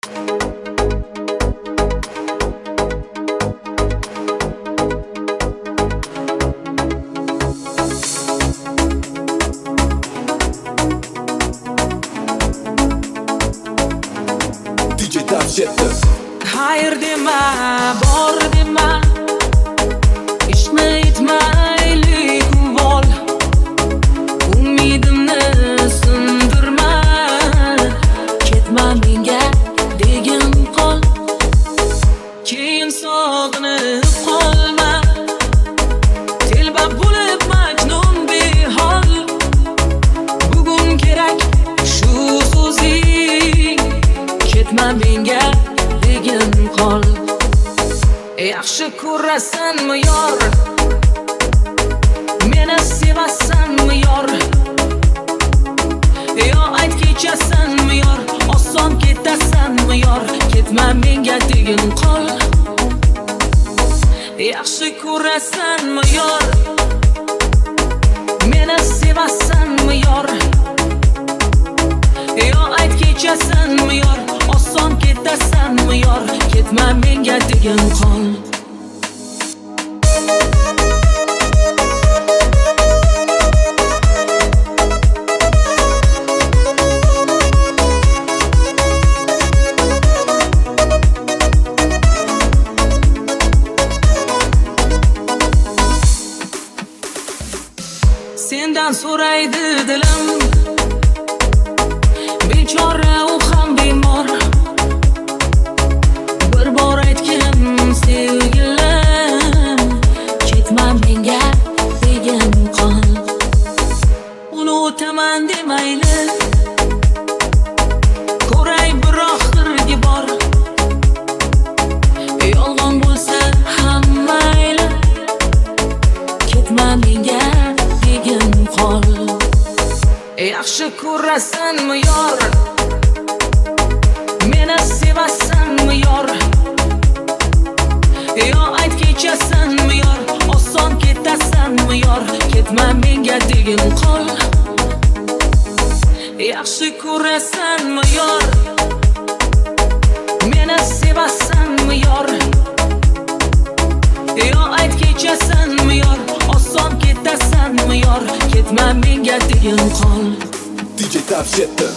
DJ Tavsiyati. Hayır dema, bor dema, ishni aytmaylik uvol. Umidimni sindirma, ketma menga degin qol. Keyin sog'inib qolma, telba bo'lib majnun behol. Bugun kerak shu so'zing, ketma menga degin qol. Yaxshi ko'rasanmi yor, meni sevasanmi yor, yo ayt kechasanmi yor, oson ketasanmi yor, ketma menga degin qol. Yaxshi ko'rasanmi yor, meni sevasanmi yor, yo ayt kechasanmi yor, oson ketasanmi yor, ketma menga degin qol. Sendan so'raydi dilim, bechora u ham bemor. Bir bor aytgin sevgilim, ketma menga degin qol. Uni o'taman demayli, ko'ray bir oxirgi bor. Yolg'on bo'lsa ham mayli, ketma menga degin qol. Yaxshi ko'rasanmi yor, meni sevasanmi yor, yo ayt kechasanmi yor, oson ketasanmi yor, ketma menga degin qol. Yaxshi ko'rasanmi yor, meni sevasanmi yor, yo ayt kechasanmi yor, oson ketasanmi yor, ketma menga degin qol. DJ Tavsiyati.